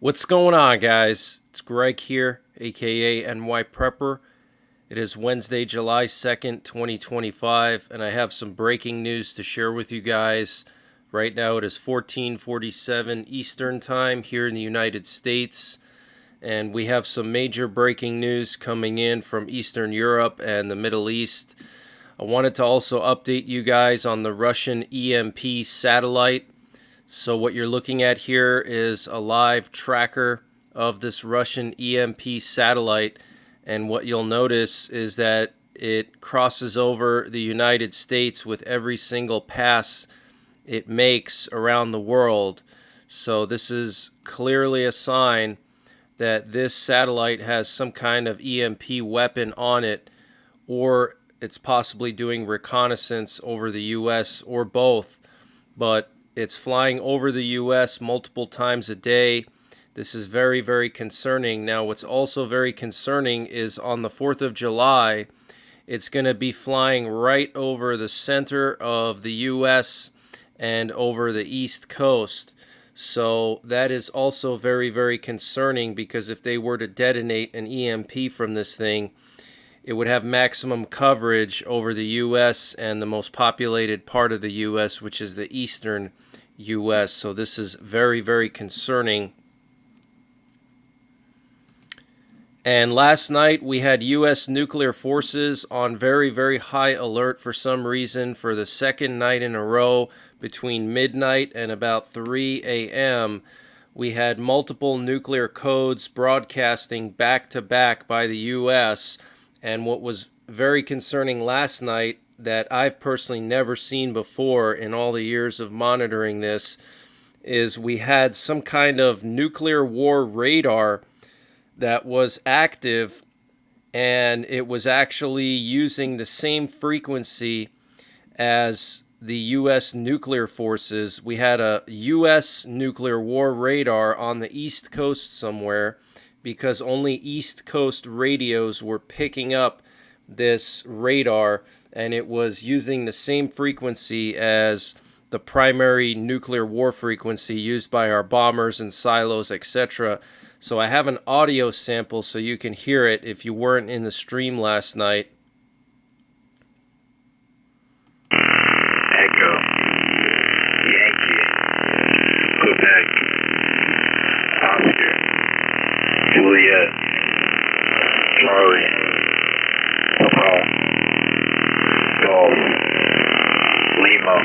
What's going on, guys? It's Greg here, aka NYPrepper. It is Wednesday, July 2nd, 2025, and I have some breaking news to share with you guys. Right now it is 14:47 Eastern Time here in the United States, and we have some major breaking news coming in from Eastern Europe and the Middle East. I wanted to also update you guys on the Russian E.M.P satellite. So what you're looking at here is a live tracker of this Russian E.M.P satellite, and what you'll notice is that it crosses over the United States with every single pass it makes around the world. So this is clearly a sign that this satellite has some kind of E.M.P weapon on it, or it's possibly doing reconnaissance over the U.S. or both, but it's flying over the U.S. multiple times a day. This is very, very concerning. Now, what's also very concerning is on the 4th of July, it's going to be flying right over the center of the U.S. and over the East Coast. So that is also very, very concerning, because if they were to detonate an E.M.P from this thing, it would have maximum coverage over the U.S. and the most populated part of the U.S., which is the eastern U.S. So this is very, very concerning. And last night we had U.S. nuclear forces on very, very high alert for some reason for the second night in a row. Between midnight and about 3 a.m., we had multiple nuclear codes broadcasting back to back by the U.S., and what was very concerning last night that I've personally never seen before in all the years of monitoring this is we had some kind of nuclear war radar that was active, and it was actually using the same frequency as the U.S. nuclear forces. We had a U.S. nuclear war radar on the East Coast somewhere, because only East Coast radios were picking up this radar, and it was using the same frequency as the primary nuclear war frequency used by our bombers and silos, etc. So I have an audio sample so you can hear it if you weren't in the stream last night. Echo, Yankee, Quebec, Oscar, Juliet, Charlie, Papa, Golf, Lima,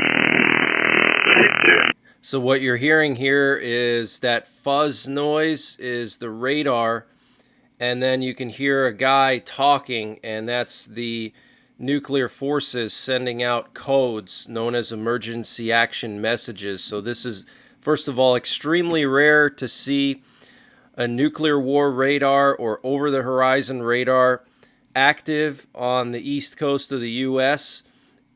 Victor. So what you're hearing here is that fuzz noise is the radar, and then you can hear a guy talking, and that's the nuclear forces sending out codes known as emergency action messages. So this is, first of all, extremely rare to see a nuclear war radar or over-the-horizon radar active on the east coast of the U.S.,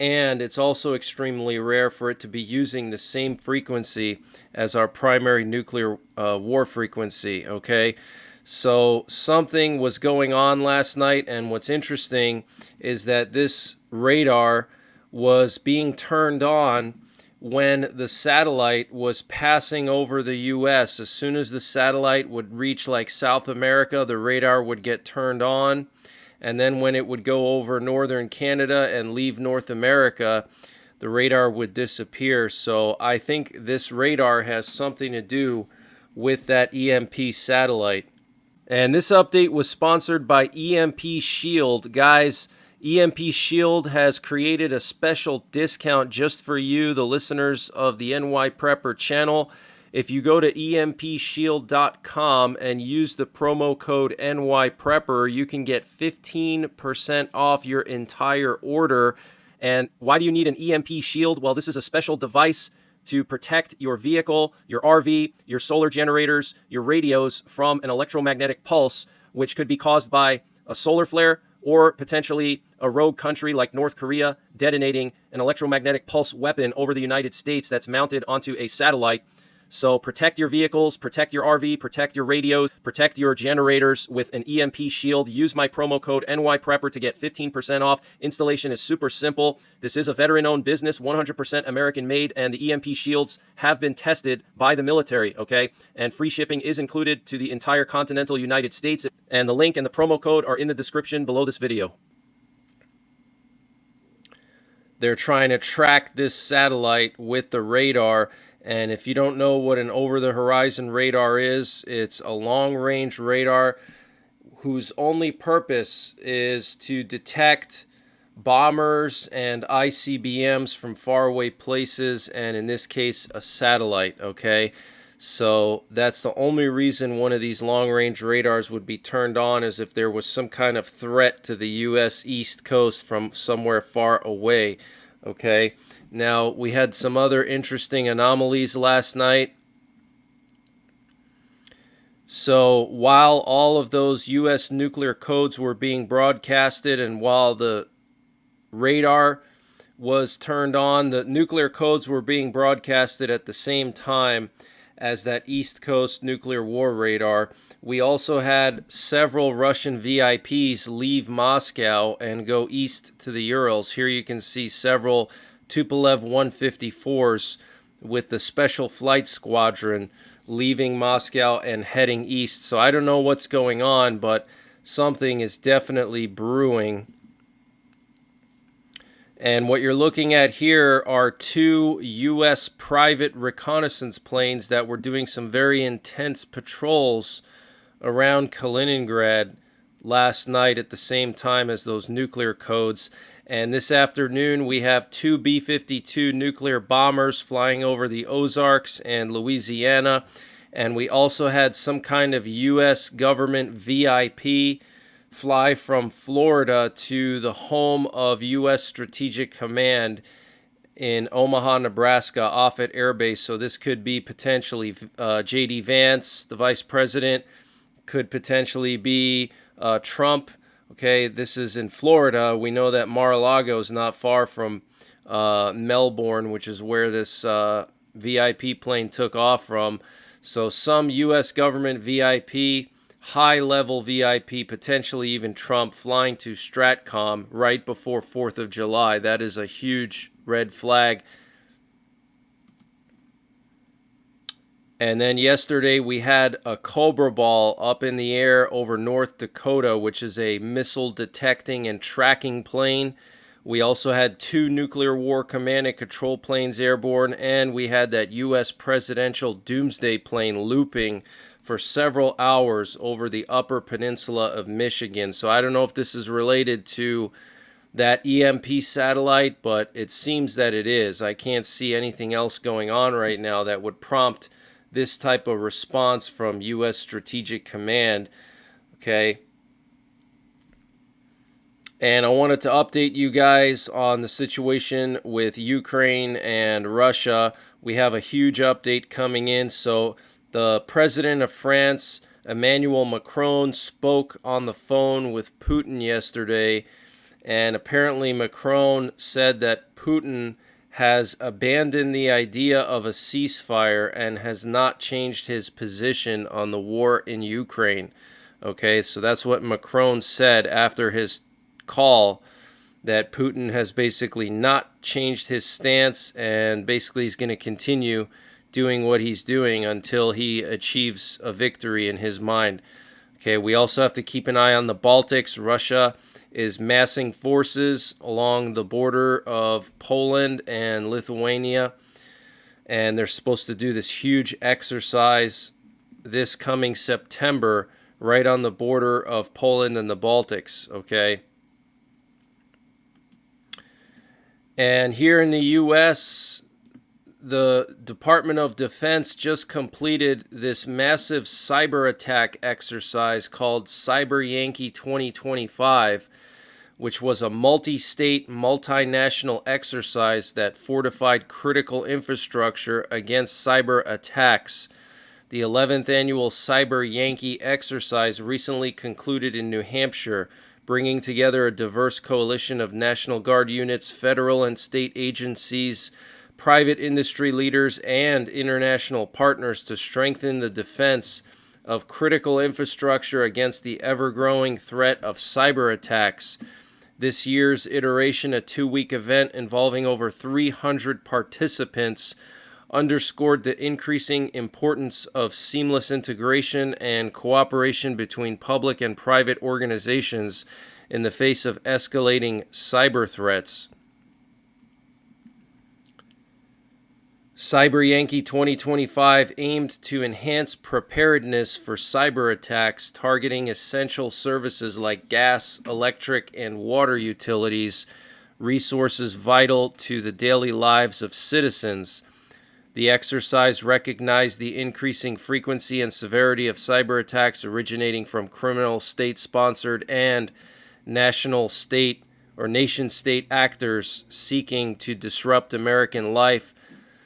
and it's also extremely rare for it to be using the same frequency as our primary nuclear war frequency, okay? So something was going on last night, and what's interesting is that this radar was being turned on when the satellite was passing over the U.S. As soon as the satellite would reach like South America, the radar would get turned on. And then when it would go over northern Canada and leave North America, the radar would disappear. So I think this radar has something to do with that E.M.P satellite. And this update was sponsored by E.M.P Shield. Guys, E.M.P Shield has created a special discount just for you, the listeners of the NYPrepper channel. If you go to EMPshield.com and use the promo code NYPrepper, you can get 15% off your entire order. And why do you need an E.M.P Shield? Well, this is a special device to protect your vehicle, your RV, your solar generators, your radios from an electromagnetic pulse, which could be caused by a solar flare or potentially a rogue country like North Korea detonating an electromagnetic pulse weapon over the United States that's mounted onto a satellite. So protect your vehicles, protect your RV, protect your radios, protect your generators with an E.M.P shield. Use my promo code NYPrepper to get 15% off. Installation is super simple. This is a veteran-owned business, 100% American-made, and the E.M.P shields have been tested by the military, okay? And free shipping is included to the entire continental United States. And the link and the promo code are in the description below this video. They're trying to track this satellite with the radar. And if you don't know what an over-the-horizon radar is, it's a long-range radar whose only purpose is to detect bombers and ICBMs from faraway places, and in this case, a satellite, okay? So that's the only reason one of these long-range radars would be turned on, is if there was some kind of threat to the U.S. East Coast from somewhere far away, okay? Now, we had some other interesting anomalies last night. So while all of those U.S. nuclear codes were being broadcasted and while the radar was turned on, the nuclear codes were being broadcasted at the same time as that East Coast nuclear war radar. We also had several Russian VIPs leave Moscow and go east to the Urals. Here you can see several Tupolev 154s with the Special Flight Squadron leaving Moscow and heading east. So I don't know what's going on, but something is definitely brewing. And what you're looking at here are two U.S. private reconnaissance planes that were doing some very intense patrols around Kaliningrad last night at the same time as those nuclear codes. And this afternoon we have two B-52 nuclear bombers flying over the Ozarks and Louisiana. And we also had some kind of U.S. government VIP fly from Florida to the home of U.S. Strategic Command in Omaha, Nebraska, Offutt Air Base. So this could be potentially J.D. Vance, the vice president, could potentially be Trump. Okay, this is in Florida. We know that Mar-a-Lago is not far from Melbourne, which is where this VIP plane took off from. So some U.S. government VIP, high-level VIP, potentially even Trump, flying to STRATCOM right before 4th of July. That is a huge red flag. And then yesterday we had a Cobra ball up in the air over North Dakota, which is a missile detecting and tracking plane. We also had two nuclear war command and control planes airborne, and we had that U.S. presidential doomsday plane looping for several hours over the upper peninsula of Michigan. So I don't know if this is related to that E.M.P satellite, but it seems that it is. I can't see anything else going on right now that would prompt this type of response from U.S. Strategic Command, okay? And I wanted to update you guys on the situation with Ukraine and Russia. We have a huge update coming in. So the president of France, Emmanuel Macron, spoke on the phone with Putin yesterday, and apparently Macron said that Putin has abandoned the idea of a ceasefire and has not changed his position on the war in Ukraine. Okay, so that's what Macron said after his call, that Putin has basically not changed his stance and basically he's going to continue doing what he's doing until he achieves a victory in his mind. Okay, we also have to keep an eye on the Baltics. Russia is massing forces along the border of Poland and Lithuania, and they're supposed to do this huge exercise this coming September right on the border of Poland and the Baltics, okay? And here in the U.S., the Department of Defense just completed this massive cyber attack exercise called Cyber Yankee 2025, which was a multi-state, multinational exercise that fortified critical infrastructure against cyber attacks. The 11th annual Cyber Yankee exercise recently concluded in New Hampshire, bringing together a diverse coalition of National Guard units, federal and state agencies, private industry leaders and international partners to strengthen the defense of critical infrastructure against the ever-growing threat of cyber attacks. This year's iteration, a 2-week event involving over 300 participants, underscored the increasing importance of seamless integration and cooperation between public and private organizations in the face of escalating cyber threats. Cyber Yankee 2025 aimed to enhance preparedness for cyber attacks targeting essential services like gas, electric, and water utilities, resources vital to the daily lives of citizens. The exercise recognized the increasing frequency and severity of cyber attacks originating from criminal state-sponsored and national state or nation-state actors seeking to disrupt American life.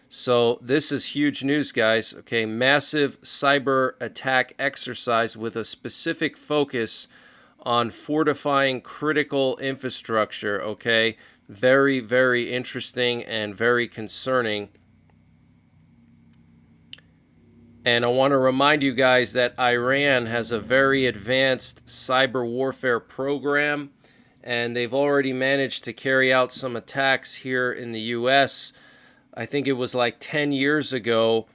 So this is huge news, guys. Okay, massive cyber attack exercise with a specific focus on fortifying critical infrastructure. Okay, very, very interesting and very concerning. And I want to remind you guys that Iran has a very advanced cyber warfare program, and they've already managed to carry out some attacks here in the U.S. I think it was like 10 years ago,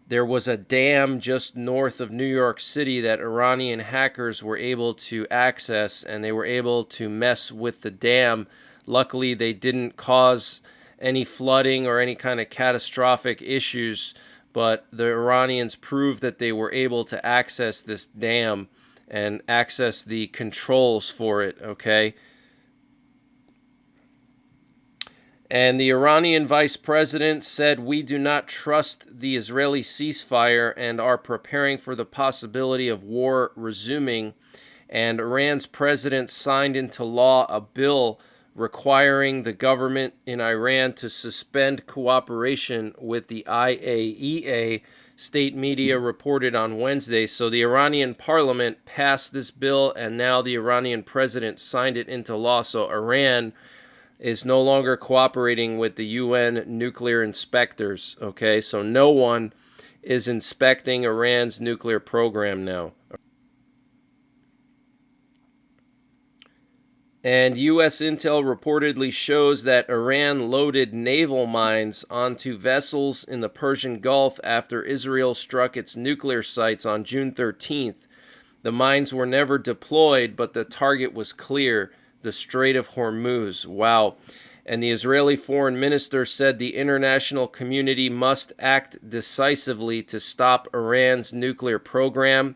there was a dam just north of New York City that Iranian hackers were able to access, and they were able to mess with the dam. Luckily, they didn't cause any flooding or any kind of catastrophic issues, but the Iranians proved that they were able to access this dam and access the controls for it, okay? And the Iranian vice president said, "We do not trust the Israeli ceasefire and are preparing for the possibility of war resuming." And Iran's president signed into law a bill requiring the government in Iran to suspend cooperation with the IAEA, state media reported on Wednesday. So the Iranian parliament passed this bill, and now the Iranian president signed it into law. So Iran is no longer cooperating with the UN nuclear inspectors. Okay, so no one is inspecting Iran's nuclear program now. And U.S. intel reportedly shows that Iran loaded naval mines onto vessels in the Persian Gulf after Israel struck its nuclear sites on June 13th. The mines were never deployed, but the target was clear: the Strait of Hormuz. Wow. And the Israeli foreign minister said the international community must act decisively to stop Iran's nuclear program.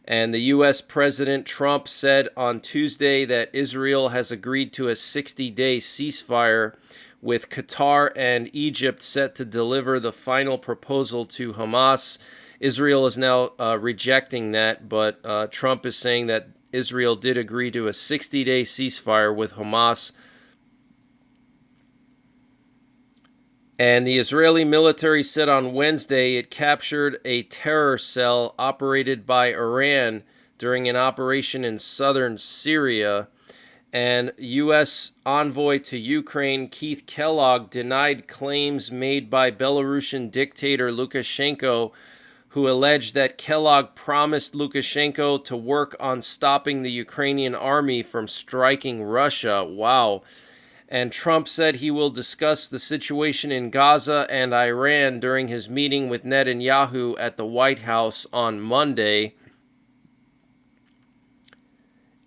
And the U.S. President Trump said on Tuesday that Israel has agreed to a 60-day ceasefire, with Qatar and Egypt set to deliver the final proposal to Hamas. Israel is now rejecting that, but Trump is saying that Israel did agree to a 60-day ceasefire with Hamas. And the Israeli military said on Wednesday it captured a terror cell operated by Iran during an operation in southern Syria. And U.S. envoy to Ukraine Keith Kellogg denied claims made by Belarusian dictator Lukashenko, who alleged that Kellogg promised Lukashenko to work on stopping the Ukrainian army from striking Russia. Wow. And Trump said he will discuss the situation in Gaza and Iran during his meeting with Netanyahu at the White House on Monday.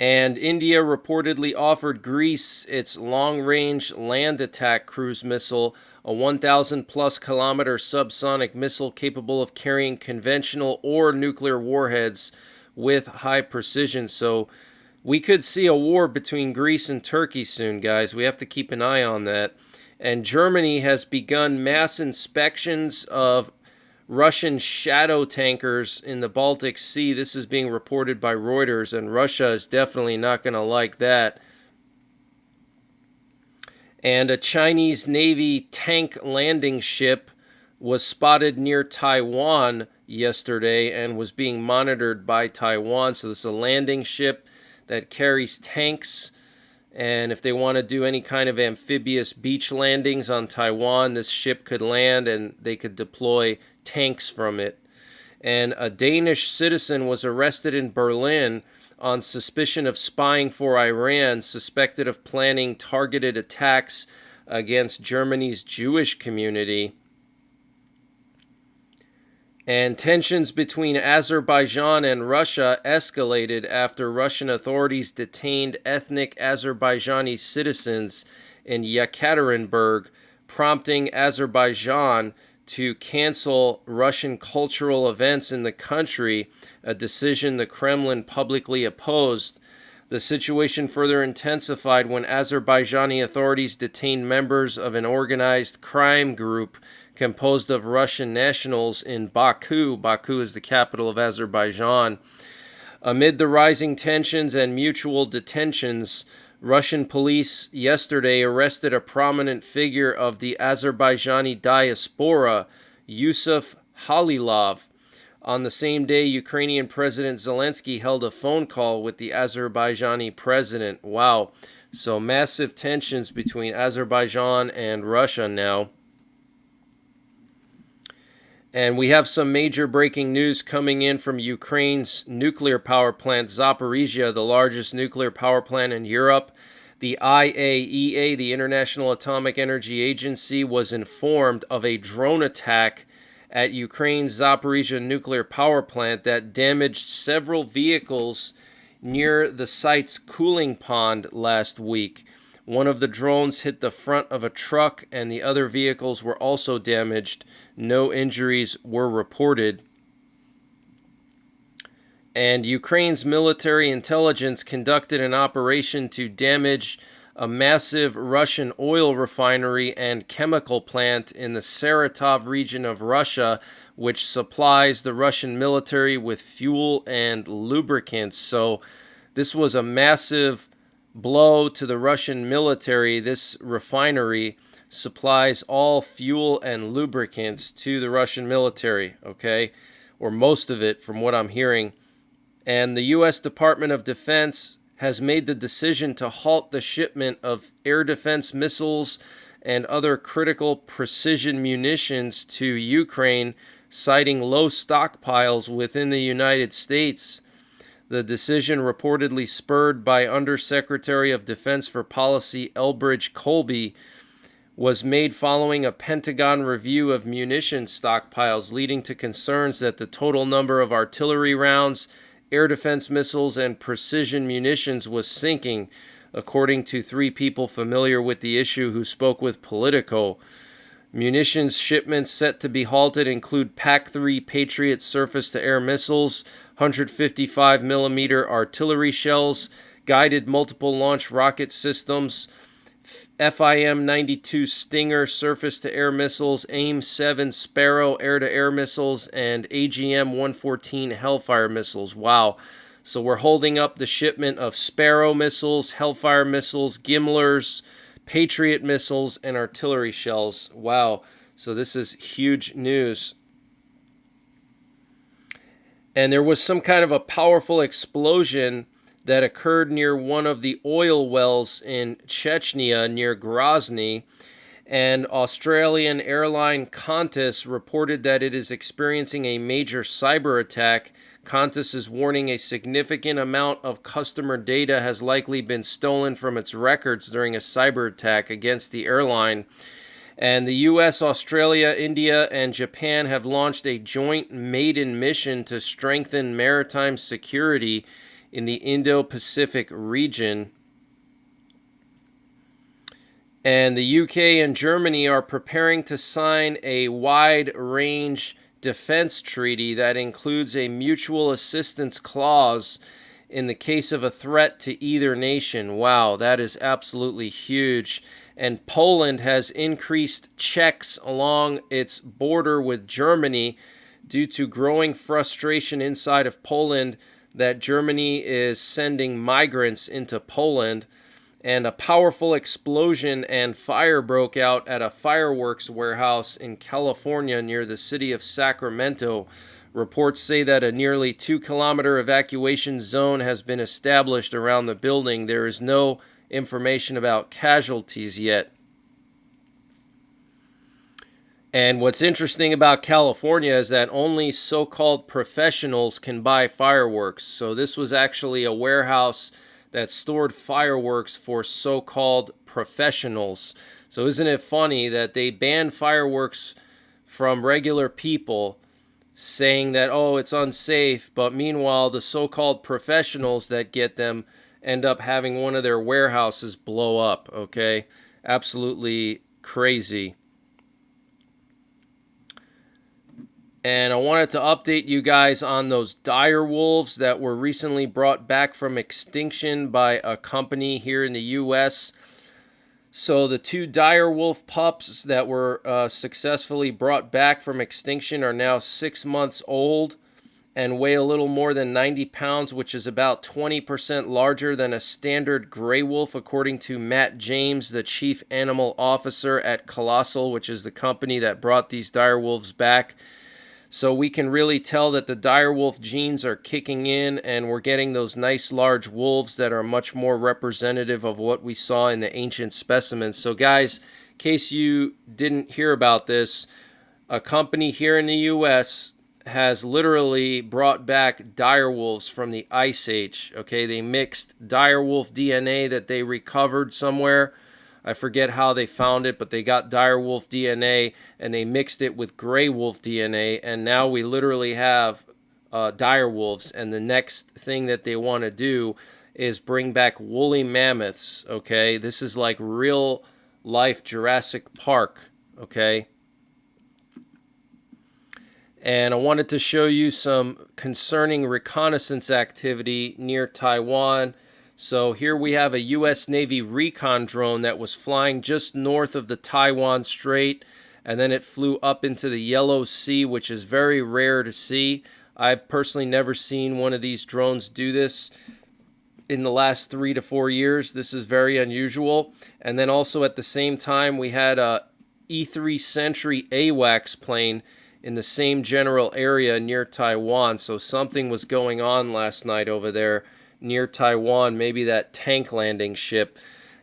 And India reportedly offered Greece its long-range land attack cruise missile, a 1,000-plus kilometer subsonic missile capable of carrying conventional or nuclear warheads with high precision. So we could see a war between Greece and Turkey soon, guys. We have to keep an eye on that. And Germany has begun mass inspections of Russian shadow tankers in the Baltic Sea. This is being reported by Reuters, and Russia is definitely not going to like that. And a Chinese Navy tank landing ship was spotted near Taiwan yesterday and was being monitored by Taiwan. So this is a landing ship that carries tanks, And if they want to do any kind of amphibious beach landings on Taiwan, this ship could land and they could deploy tanks from it. And a Danish citizen was arrested in Berlin on suspicion of spying for Iran, suspected of planning targeted attacks against Germany's Jewish community. And tensions between Azerbaijan and Russia escalated after Russian authorities detained ethnic Azerbaijani citizens in Yekaterinburg, prompting Azerbaijan to cancel Russian cultural events in the country, a decision the Kremlin publicly opposed. The situation further intensified when Azerbaijani authorities detained members of an organized crime group composed of Russian nationals in Baku. Baku is the capital of Azerbaijan. Amid the rising tensions and mutual detentions, Russian police yesterday arrested a prominent figure of the Azerbaijani diaspora, Yusuf Halilov. On the same day, Ukrainian President Zelensky held a phone call with the Azerbaijani president. Wow. So massive tensions between Azerbaijan and Russia now. And we have some major breaking news coming in from Ukraine's nuclear power plant, Zaporizhia, the largest nuclear power plant in Europe. The IAEA, the International Atomic Energy Agency, was informed of a drone attack at Ukraine's Zaporizhia nuclear power plant that damaged several vehicles near the site's cooling pond last week. One of the drones hit the front of a truck, and the other vehicles were also damaged. No injuries were reported. And Ukraine's military intelligence conducted an operation to damage a massive Russian oil refinery and chemical plant in the Saratov region of Russia, which supplies the Russian military with fuel and lubricants. So this was a massive blow to the Russian military. This refinery supplies all fuel and lubricants to the Russian military, okay? Or most of it, from what I'm hearing. And the U.S. Department of Defense has made the decision to halt the shipment of air defense missiles and other critical precision munitions to Ukraine, citing low stockpiles within the United States. The decision, reportedly spurred by Undersecretary of Defense for Policy Elbridge Colby, was made following a Pentagon review of munition stockpiles, leading to concerns that the total number of artillery rounds, air defense missiles, and precision munitions was sinking, according to 3 people familiar with the issue who spoke with Politico. Munitions shipments set to be halted include PAC-3 Patriot surface-to-air missiles, 155mm artillery shells, guided multiple-launch rocket systems, FIM-92 Stinger surface-to-air missiles, AIM-7 Sparrow air-to-air missiles, and AGM-114 Hellfire missiles. Wow. So we're holding up the shipment of Sparrow missiles, Hellfire missiles, Gimlers, Patriot missiles, and artillery shells. Wow. So this is huge news. And there was some kind of a powerful explosion that occurred near one of the oil wells in Chechnya near Grozny. And Australian airline Qantas reported that it is experiencing a major cyber attack. Qantas is warning a significant amount of customer data has likely been stolen from its records during a cyber attack against the airline. And the U.S., Australia, India, and Japan have launched a joint maiden mission to strengthen maritime security in the Indo-Pacific region. And the UK and Germany are preparing to sign a wide-range defense treaty that includes a mutual assistance clause in the case of a threat to either nation. Wow, that is absolutely huge. And Poland has increased checks along its border with Germany due to growing frustration inside of Poland that Germany is sending migrants into Poland. And a powerful explosion and fire broke out at a fireworks warehouse in California near the city of Sacramento. Reports say that a nearly 2-kilometer evacuation zone has been established around the building. There is no information about casualties yet. And what's interesting about California is that only so-called professionals can buy fireworks. So this was actually a warehouse that stored fireworks for so-called professionals. So isn't it funny that they banned fireworks from regular people, saying that, oh, it's unsafe, but meanwhile the so-called professionals that get them end up having one of their warehouses blow up, okay? Absolutely crazy. And I wanted to update you guys on those dire wolves that were recently brought back from extinction by a company here in the U.S. So the 2 dire wolf pups that were successfully brought back from extinction are now 6 months old and weigh a little more than 90 pounds, which is about 20% larger than a standard gray wolf, according to Matt James, the chief animal officer at Colossal, which is the company that brought these dire wolves back. So we can really tell that the direwolf genes are kicking in, and we're getting those nice large wolves that are much more representative of what we saw in the ancient specimens. So guys, in case you didn't hear about this, a company here in the U.S. has literally brought back direwolves from the Ice Age. Okay, they mixed direwolf DNA that they recovered somewhere. I forget how they found it, but they got direwolf DNA and they mixed it with gray wolf DNA, and now we literally have direwolves. And the next thing that they want to do is bring back woolly mammoths. Okay, this is like real life Jurassic Park. Okay, and I wanted to show you some concerning reconnaissance activity near Taiwan. So here we have a U.S. Navy recon drone that was flying just north of the Taiwan Strait, and then it flew up into the Yellow Sea, which is very rare to see. I've personally never seen one of these drones do this in the last 3 to 4 years. This is very unusual. And then also at the same time, we had a E3 Sentry AWACS plane in the same general area near Taiwan. So something was going on last night over there near Taiwan, maybe that tank landing ship.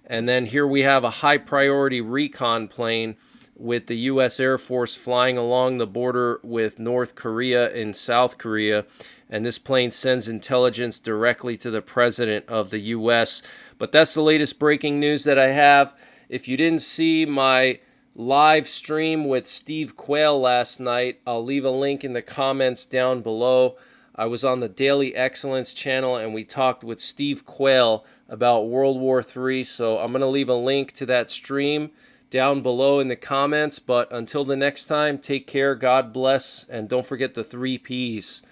And then here we have a high priority recon plane with the U.S. Air Force flying along the border with North Korea and South Korea. And this plane sends intelligence directly to the president of the U.S. But that's the latest breaking news that I have. If you didn't see my live stream with Steve Quayle last night, I'll leave a link in the comments down below. I was on the Daily Excellence channel and we talked with Steve Quayle about World War III. So I'm going to leave a link to that stream down below in the comments. But until the next time, take care, God bless, and don't forget the 3 Ps.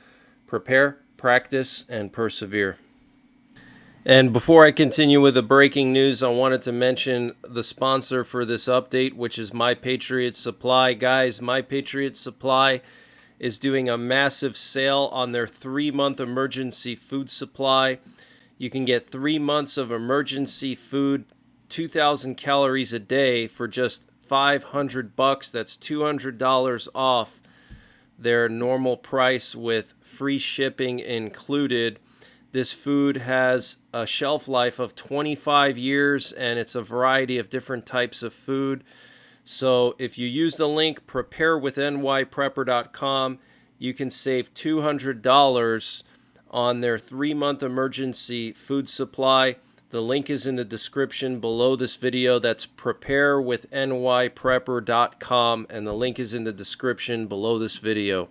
Prepare, practice, and persevere. And before I continue with the breaking news, I wanted to mention the sponsor for this update, which is NYPrepper Supply. Guys, NYPrepper Supply is doing a massive sale on their 3-month emergency food supply. You can get 3 months of emergency food, 2,000 calories a day for just $500. That's $200 off their normal price with free shipping included. This food has a shelf life of 25 years and it's a variety of different types of food. So if you use the link preparewithNYPrepper.com, you can save $200 on their 3-month emergency food supply. The link is in the description below this video. That's preparewithNYPrepper.com, and the link is in the description below this video.